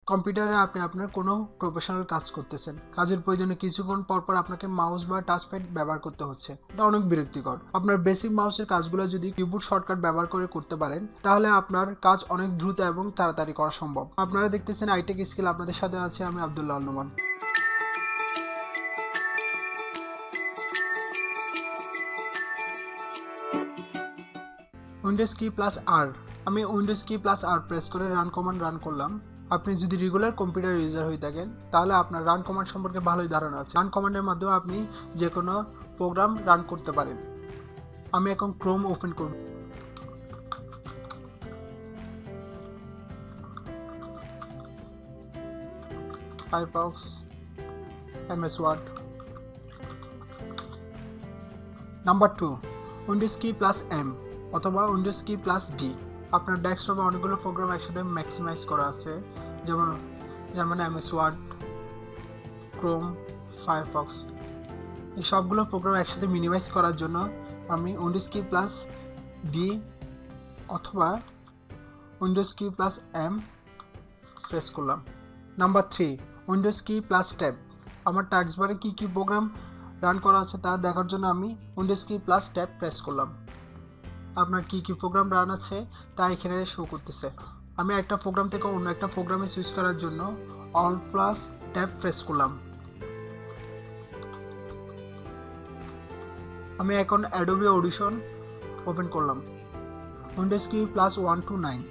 কম্পিউটারে আপনি আপনার কোনো প্রফেশনাল কাজ করতেছেন, কাজের প্রয়োজনে কিছুক্ষণ পর আপনাকে মাউস বা টাচপ্যাড ব্যবহার করতে হচ্ছে, এটা অনেক বিরক্তিকর। আপনার বেসিক মাউসের কাজগুলো যদি কিবোর্ড শর্টকাট ব্যবহার করে করতে পারেন, তাহলে আপনার কাজ অনেক দ্রুত এবং তাড়াতাড়ি করা সম্ভব। আপনারা দেখতেছেন আইটেক স্কিল, আপনাদের সাথে আছে আমি Abdullah Noman. Windows key plus R, আমি Windows key plus R press করে রান কমান্ড রান করলাম। আপনি যদি রেগুলার কম্পিউটার ইউজার হয়ে থাকেন, তাহলে আপনার রান কমান্ড সম্পর্কে ভালোই ধারণা আছে। রান কমান্ডের মাধ্যমে আপনি যে কোনো প্রোগ্রাম রান করতে পারেন। আমি এখন ক্রোম ওপেন করব। Firefox, MS Word. Number 2, Windows key plus M অথবা উইন্ডোজ কি প্লাস ডি। আপনার ডেস্কটপে অনেকগুলো প্রোগ্রাম একসাথে ম্যাক্সিমাইজ করা আছে, যেমন এমএস ওয়ার্ড, ক্রোম, ফায়ারফক্স। এই সবগুলো প্রোগ্রাম একসাথে মিনিমাইজ করার জন্য আমি উইন্ডোজ কি প্লাস ডি অথবা Windows key plus M press করলাম। Number 3, Windows key plus tab. আমার টাস্কবারে কী কী প্রোগ্রাম রান করা আছে তা দেখার জন্য আমি Windows key plus tab press করলাম। আপনার কী কী প্রোগ্রাম রান আছে তা এখানে শো করতেছে। আমি একটা প্রোগ্রাম থেকে অন্য একটা প্রোগ্রামে সুইচ করার জন্য অল প্লাস ট্যাব প্রেস করলাম। আমি এখন অ্যাডোবি অডিশন ওপেন করলাম। Windows key plus 1 to 9।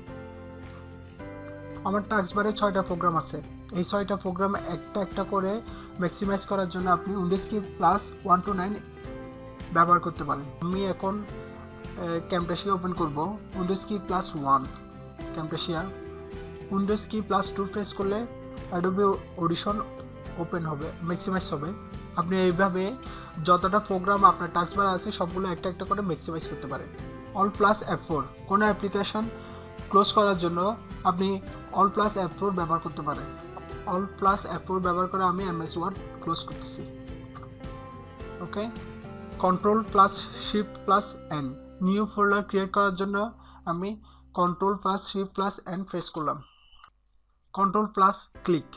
আমার টাস্কবারে 6টা প্রোগ্রাম আছে। এই 6টা প্রোগ্রাম একটা করে ম্যাক্সিমাইজ করার জন্য আপনি উইন্ডোজ কি প্লাস 1 to 9 ব্যবহার করতে পারেন। আমি এখন ক্যামটাশিয়া ওপেন করব। Windows key plus 1 ক্যামটাশিয়া। Windows key plus 2 press করলে অ্যাডোবি অডিশন ওপেন হবে, ম্যাক্সিমাইজ হবে। আপনি এইভাবে যতটা প্রোগ্রাম আপনার টাস্কবারে আছে সবগুলো একটা করে ম্যাক্সিমাইজ করতে পারেন। অল প্লাস F4, কোনো অ্যাপ্লিকেশন ক্লোজ করার জন্য আপনি অল প্লাস F4 ব্যবহার করতে পারেন। অল প্লাস F4 ব্যবহার করে আমি এমএস ওয়ার্ড ক্লোজ করতেছি। Okay. Control plus shift plus N, new folder create করার জন্য আমি control plus shift plus N press করলাম। কন্ট্রোল প্লাস ক্লিক,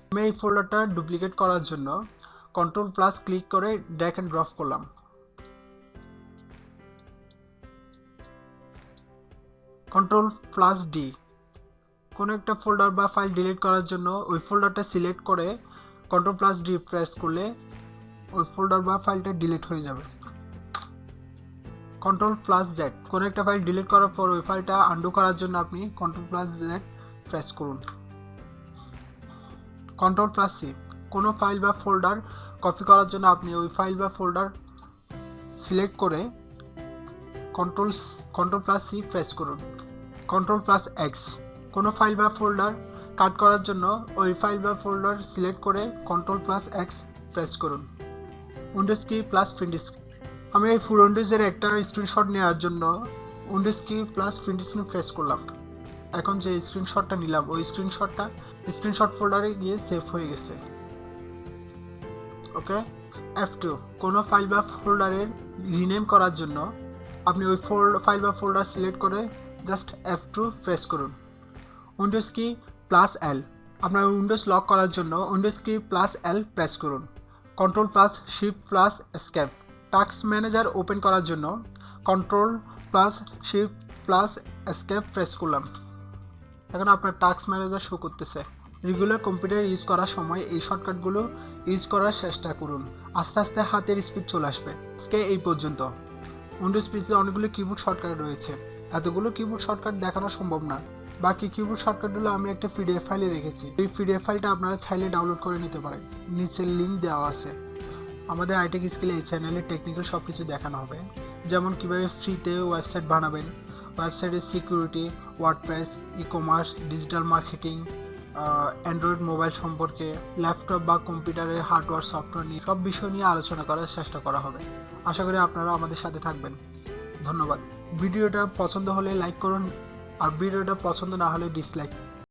আমি এই ফোল্ডারটা ডুপ্লিকেট করার জন্য কন্ট্রোল প্লাস ক্লিক করে ড্র্যাগ অ্যান্ড ড্রপ করলাম। কন্ট্রোল প্লাস ডি, কোনো একটা ফোল্ডার বা ফাইল ডিলিট করার জন্য ওই ফোল্ডারটা সিলেক্ট করে কন্ট্রোল প্লাস ডি প্রেস করলে ওই ফোল্ডার বা ফাইলটা ডিলিট হয়ে যাবে। কন্ট্রোল প্লাস জেড, কোনো একটা ফাইল ডিলিট করার পর ওই ফাইলটা আনডু করার জন্য আপনি কন্ট্রোল প্লাস জেড প্রেস করুন। কন্ট্রোল প্লাস সি, কোনো ফাইল বা ফোল্ডার কপি করার জন্য আপনি ওই ফাইল বা ফোল্ডার সিলেক্ট করে কন্ট্রোল প্লাস সি প্রেস করুন। কন্ট্রোল প্লাস এক্স, কোনো ফাইল বা ফোল্ডার কাট করার জন্য ওই ফাইল বা ফোল্ডার সিলেক্ট করে কন্ট্রোল প্লাস এক্স প্রেস করুন। Windows key plus print screen, আমি এই ফুল উইন্ডোজের একটা স্ক্রিনশট নেওয়ার জন্য Windows key plus print screen press করলাম। এখন যে স্ক্রিনশটটা নিলাম ওই স্ক্রিনশট ফোল্ডারে গিয়ে সেভ হয়ে গেছে। ওকে। F2, কোনো ফাইল বা ফোল্ডারের রিনেম করার জন্য আপনি ওই ফাইল বা ফোল্ডার সিলেক্ট করে জাস্ট F2 প্রেস করুন। উইন্ডোজ কি প্লাস এল, আপনার উইন্ডোজ লক করার জন্য Windows key plus L press করুন। Control plus shift plus escape, task manager open করার জন্য control plus shift plus escape press করলাম। এখন আপনার টাস্ক ম্যানেজার শো করতেছে। রেগুলার কম্পিউটার ইউজ করার সময় এই শর্টকাটগুলো ইউজ করার চেষ্টা করুন, আস্তে আস্তে হাতের স্পিড চলে আসবে। আজকে এই পর্যন্ত। উইন্ডোজ পিসিতে অনেকগুলো কিবোর্ড শর্টকাট রয়েছে, এতগুলো কিবোর্ড শর্টকাট দেখানো সম্ভব না। বাকি কিবোর্ড শর্টকাটগুলো আমি একটা পিডিএফ ফাইলে রেখেছি, এই পিডিএফ ফাইলটা আপনারা চাইলে ডাউনলোড করে নিতে পারেন, নিচে লিঙ্ক দেওয়া আছে। আমাদের আইটেক স্কিল এই চ্যানেলে টেকনিক্যাল সব কিছু দেখানো হবে, যেমন কীভাবে ফ্রিতে ওয়েবসাইট বানাবেন, ওয়েবসাইটের security, WordPress, e-commerce, digital marketing, Android mobile সম্পর্কে, ল্যাপটপ বা কম্পিউটারের হার্ডওয়্যার সফটওয়্যার নিয়ে সব বিষয় নিয়ে আলোচনা করার চেষ্টা করা হবে। আশা করি আপনারা আমাদের সাথে থাকবেন। ধন্যবাদ। ভিডিওটা পছন্দ হলে লাইক করুন, আর ভিডিওটা পছন্দ না হলে ডিসলাইক।